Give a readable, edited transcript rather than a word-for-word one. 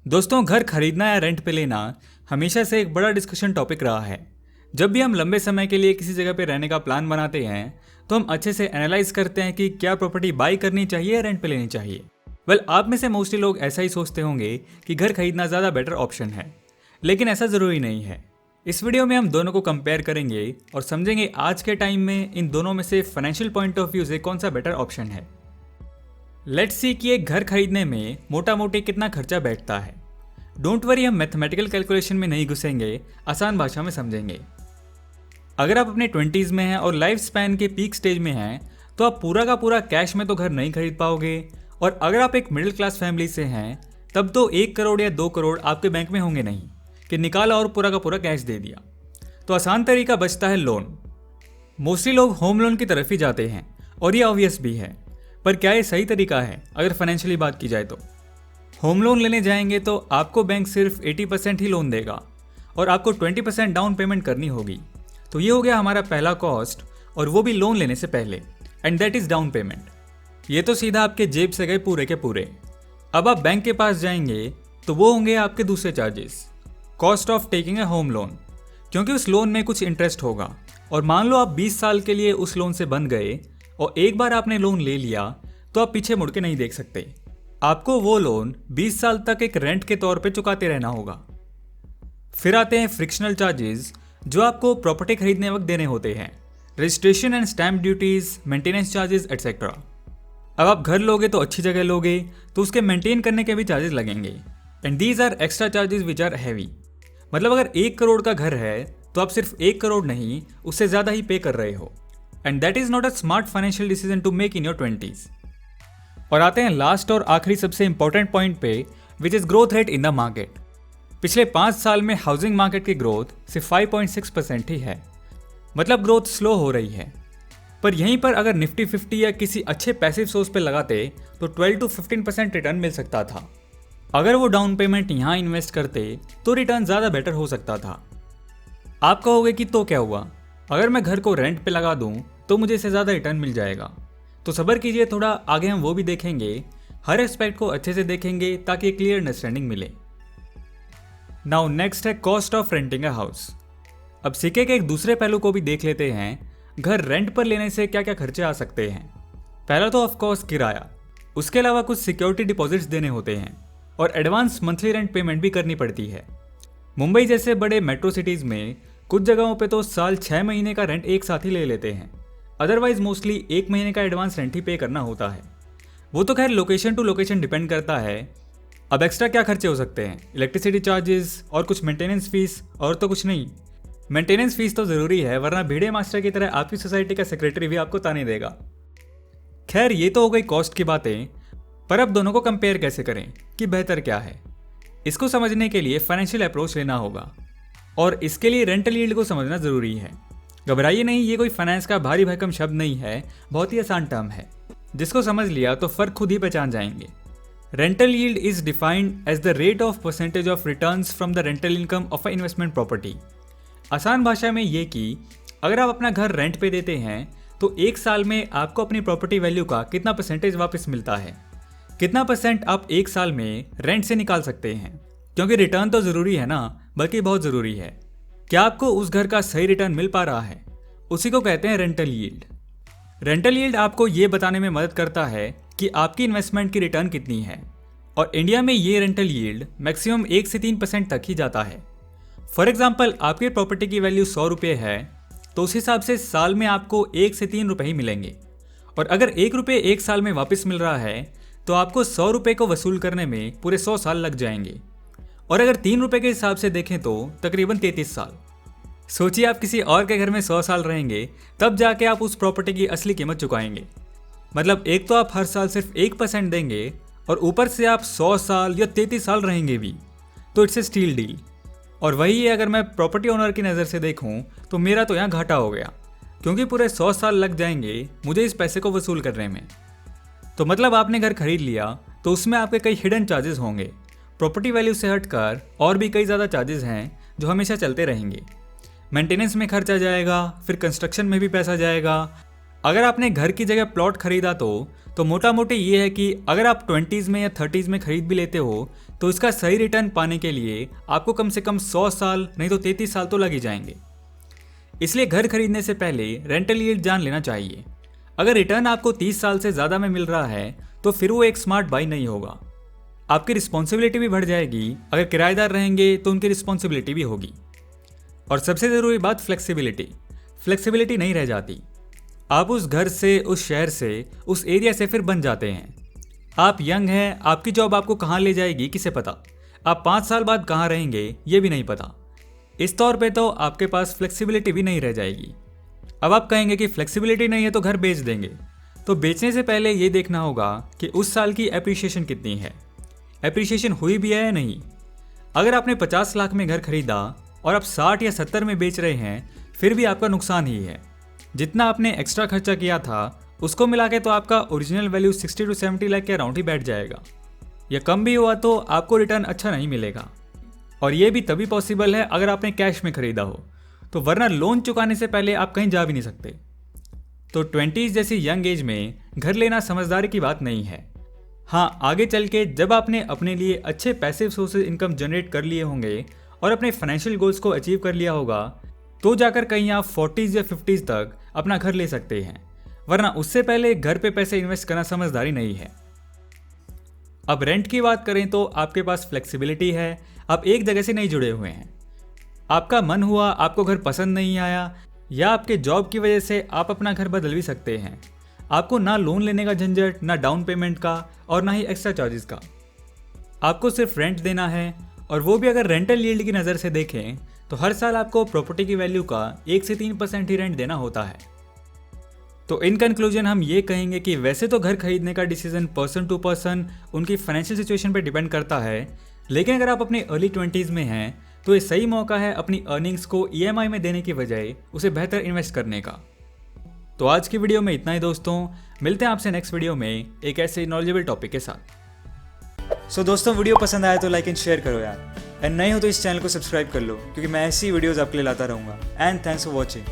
दोस्तों, घर खरीदना या रेंट पे लेना हमेशा से एक बड़ा डिस्कशन टॉपिक रहा है। जब भी हम लंबे समय के लिए किसी जगह पे रहने का प्लान बनाते हैं तो हम अच्छे से एनालाइज करते हैं कि क्या प्रॉपर्टी बाई करनी चाहिए या रेंट पे लेनी चाहिए। आप में से मोस्टली लोग ऐसा ही सोचते होंगे कि घर खरीदना ज़्यादा बेटर ऑप्शन है, लेकिन ऐसा ज़रूरी नहीं है। इस वीडियो में हम दोनों को कंपेयर करेंगे और समझेंगे आज के टाइम में इन दोनों में से फाइनेंशियल पॉइंट ऑफ व्यू से कौन सा बेटर ऑप्शन है। लेट्स सी कि एक घर खरीदने में मोटा मोटी कितना खर्चा बैठता है। डोंट वरी, हम मैथमेटिकल कैलकुलेशन में नहीं घुसेंगे, आसान भाषा में समझेंगे। अगर आप अपने 20s में हैं और लाइफ स्पैन के पीक स्टेज में हैं तो आप पूरा का पूरा कैश में तो घर नहीं खरीद पाओगे, और अगर आप एक मिडिल क्लास फैमिली से हैं तब तो 1 करोड़ या 2 करोड़ आपके बैंक में होंगे नहीं कि निकाला और पूरा का पूरा कैश दे दिया। तो आसान तरीका बचता है लोन। मोस्टली लोग होम लोन की तरफ ही जाते हैं और ये ऑब्वियस भी है, पर क्या ये सही तरीका है अगर फाइनेंशियली बात की जाए तो? होम लोन लेने जाएंगे तो आपको बैंक सिर्फ 80% ही लोन देगा और आपको 20% डाउन पेमेंट करनी होगी। तो ये हो गया हमारा पहला कॉस्ट, और वो भी लोन लेने से पहले, and that is down payment. ये तो सीधा आपके जेब से गए पूरे के पूरे। अब आप बैंक के पास जाएंगे तो वो होंगे आपके दूसरे charges, cost of taking a home loan, क्योंकि उस लोन में कुछ इंटरेस्ट होगा। और मान लो आप 20 साल के लिए उस लोन से बंध गए और एक बार आपने लोन ले लिया तो आप पीछे मुड़ के नहीं देख सकते। आपको वो लोन 20 साल तक एक रेंट के तौर पे चुकाते रहना होगा। फिर आते हैं फ्रिक्शनल चार्जेस जो आपको प्रॉपर्टी खरीदने वक्त देने होते हैं, registration and stamp duties, maintenance charges etcetera. अब आप घर लोगे तो अच्छी जगह लोगे तो उसके मेंटेन करने के भी चार्जेस लगेंगे, and these are extra charges which are heavy. अगर 1 करोड़ का घर है तो आप सिर्फ 1 करोड़ नहीं, उससे ज़्यादा ही पे कर रहे हो, and that is not a smart financial decision to make in your 20s। और आते हैं लास्ट और आखिरी सबसे इंपॉर्टेंट पॉइंट पे, which is growth rate in the market. पिछले 5 साल में हाउसिंग मार्केट की ग्रोथ सिर्फ 5.6% ही है, ग्रोथ स्लो हो रही है। पर यहीं पर अगर निफ्टी 50 या किसी अच्छे पैसिव सोर्स पे लगाते तो 12 to 15% रिटर्न मिल सकता था। अगर वो डाउन पेमेंट यहाँ इन्वेस्ट करते तो रिटर्न ज़्यादा बेटर हो सकता था। आप कहोगे कि तो क्या हुआ, अगर मैं घर को रेंट पे लगा दूँ तो मुझे इससे ज़्यादा रिटर्न मिल जाएगा। तो सब्र कीजिए थोड़ा, आगे हम वो भी देखेंगे, हर एस्पेक्ट को अच्छे से देखेंगे ताकि क्लियर अंडरस्टैंडिंग मिले। नाउ नेक्स्ट है cost of renting a house. अब सिक्के के एक दूसरे पहलू को भी देख लेते हैं, घर रेंट पर लेने से क्या क्या खर्चे आ सकते हैं। पहला तो ऑफकोर्स किराया, उसके अलावा कुछ सिक्योरिटी डिपॉजिट्स देने होते हैं और एडवांस मंथली रेंट पेमेंट भी करनी पड़ती है। मुंबई जैसे बड़े मेट्रो सिटीज़ में कुछ जगहों पे तो साल 6 महीने का रेंट एक साथ ही ले लेते हैं, अदरवाइज मोस्टली 1 महीने का एडवांस रेंट ही पे करना होता है। वो तो खैर लोकेशन टू लोकेशन डिपेंड करता है। अब एक्स्ट्रा क्या खर्चे हो सकते हैं, इलेक्ट्रिसिटी चार्जेस और कुछ मेंटेनेंस फीस, और तो कुछ नहीं। मेंटेनेंस फीस तो ज़रूरी है, वरना भिड़े मास्टर की तरह आपकी सोसाइटी का सेक्रेटरी भी आपको ताने देगा। खैर ये तो हो गई कॉस्ट की बातें, पर अब दोनों को कंपेयर कैसे करें कि बेहतर क्या है। इसको समझने के लिए फाइनेंशियल अप्रोच लेना होगा, और इसके लिए रेंटल यील्ड को समझना ज़रूरी है। घबराइए नहीं, ये कोई फाइनेंस का भारी भरकम शब्द नहीं है, बहुत ही आसान टर्म है। जिसको समझ लिया तो फ़र्क खुद ही पहचान जाएंगे। Rental yield is defined as the rate of percentage of returns from the rental income of a investment property. आसान भाषा में ये कि अगर आप अपना घर रेंट पे देते हैं तो 1 साल में आपको अपनी प्रॉपर्टी वैल्यू का कितना परसेंटेज वापस मिलता है, कितना परसेंट आप 1 साल में रेंट से निकाल सकते हैं। क्योंकि रिटर्न तो ज़रूरी है ना, बल्कि बहुत ज़रूरी है। क्या आपको उस घर का सही रिटर्न मिल पा रहा है, उसी को कहते हैं रेंटल यील्ड। रेंटल यील्ड आपको ये बताने में मदद करता है कि आपकी इन्वेस्टमेंट की रिटर्न कितनी है, और इंडिया में ये रेंटल यील्ड मैक्सिमम 1 से 3% तक ही जाता है। फॉर एग्जाम्पल, आपकी प्रॉपर्टी की वैल्यू 100 रुपये है तो उस हिसाब से साल में आपको 1 से 3 रुपये ही मिलेंगे। और अगर 1 रुपये 1 साल में वापस मिल रहा है तो आपको 100 रुपये को वसूल करने में पूरे 100 साल लग जाएंगे। और अगर 3 रुपये के हिसाब से देखें तो तकरीबन 33 साल। सोचिए आप किसी और के घर में 100 साल रहेंगे, तब जाके आप उस प्रॉपर्टी की असली कीमत चुकाएंगे। एक तो आप हर साल सिर्फ 1% देंगे और ऊपर से आप 100 साल या 33 साल रहेंगे भी, तो इट्स ए स्टील डील। और वही है, अगर मैं प्रॉपर्टी ओनर की नज़र से देखूं तो मेरा तो यहाँ घाटा हो गया, क्योंकि पूरे 100 साल लग जाएंगे मुझे इस पैसे को वसूल करने में। तो आपने घर खरीद लिया तो उसमें आपके कई हिडन चार्जेस होंगे। प्रॉपर्टी वैल्यू से हटकर और भी कई ज़्यादा चार्जेस हैं जो हमेशा चलते रहेंगे। मेंटेनेंस में खर्चा जाएगा, फिर कंस्ट्रक्शन में भी पैसा जाएगा, अगर आपने घर की जगह प्लॉट खरीदा तो मोटा मोटी ये है कि अगर आप 20s में या 30s में खरीद भी लेते हो तो इसका सही रिटर्न पाने के लिए आपको कम से कम 100 साल नहीं तो 33 साल तो लग ही जाएंगे। इसलिए घर खरीदने से पहले रेंटल यील्ड जान लेना चाहिए। अगर रिटर्न आपको 30 साल से ज़्यादा में मिल रहा है तो फिर वो एक स्मार्ट बाई नहीं होगा। आपकी रिस्पॉन्सिबिलिटी भी बढ़ जाएगी, अगर किराएदार रहेंगे तो उनकी रिस्पॉन्सिबिलिटी भी होगी। और सबसे ज़रूरी बात फ्लेक्सिबिलिटी नहीं रह जाती। आप उस घर से, उस शहर से, उस एरिया से फिर बन जाते हैं। आप यंग हैं, आपकी जॉब आपको कहाँ ले जाएगी किसे पता, आप 5 साल बाद कहाँ रहेंगे ये भी नहीं पता। इस तौर पे तो आपके पास फ्लेक्सिबिलिटी भी नहीं रह जाएगी। अब आप कहेंगे कि फ्लेक्सिबिलिटी नहीं है तो घर बेच देंगे। तो बेचने से पहले ये देखना होगा कि उस साल की एप्रिसिएशन कितनी है, एप्रिसिएशन हुई भी है या नहीं। अगर आपने 50 लाख में घर खरीदा और आप 60 या 70 में बेच रहे हैं फिर भी आपका नुकसान ही है। जितना आपने एक्स्ट्रा खर्चा किया था उसको मिला के तो आपका ओरिजिनल वैल्यू 60 to 70 लाख के अराउंड ही बैठ जाएगा। या कम भी हुआ तो आपको रिटर्न अच्छा नहीं मिलेगा। और ये भी तभी पॉसिबल है अगर आपने कैश में खरीदा हो, तो वरना लोन चुकाने से पहले आप कहीं जा भी नहीं सकते। तो 20s जैसी यंग एज में घर लेना समझदारी की बात नहीं है। हाँ, आगे चल के जब आपने अपने लिए अच्छे पैसिव सोर्सेज इनकम जनरेट कर लिए होंगे और अपने फाइनेंशियल गोल्स को अचीव कर लिया होगा तो जाकर कहीं आप 40s या 50s तक अपना घर ले सकते हैं, वरना उससे पहले घर पे पैसे इन्वेस्ट करना समझदारी नहीं है। अब रेंट की बात करें तो आपके पास फ्लेक्सिबिलिटी है, आप एक जगह से नहीं जुड़े हुए हैं। आपका मन हुआ, आपको घर पसंद नहीं आया या आपके जॉब की वजह से आप अपना घर बदल भी सकते हैं। आपको ना लोन लेने का झंझट, ना डाउन पेमेंट का और ना ही एक्स्ट्रा चार्जेस का। आपको सिर्फ रेंट देना है, और वो भी अगर रेंटल यील्ड की नज़र से देखें तो हर साल आपको प्रॉपर्टी की वैल्यू का 1 से 3% ही रेंट देना होता है। तो इन कंक्लूजन हम ये कहेंगे कि वैसे तो घर खरीदने का डिसीजन पर्सन टू पर्सन उनकी फाइनेंशियल सिचुएशन पर डिपेंड करता है, लेकिन अगर आप अपने अर्ली 20s में हैं तो ये सही मौका है अपनी अर्निंग्स को EMI में देने की बजाय उसे बेहतर इन्वेस्ट करने का। तो आज की वीडियो में इतना ही दोस्तों, मिलते हैं आपसे नेक्स्ट वीडियो में एक ऐसे नॉलेजेबल टॉपिक के साथ। सो दोस्तों, वीडियो पसंद आया तो लाइक एंड शेयर करो यार, एंड नहीं हो तो इस चैनल को सब्सक्राइब कर लो क्योंकि मैं ऐसी वीडियोस आपके लिए लाता रहूँगा। And thanks for watching.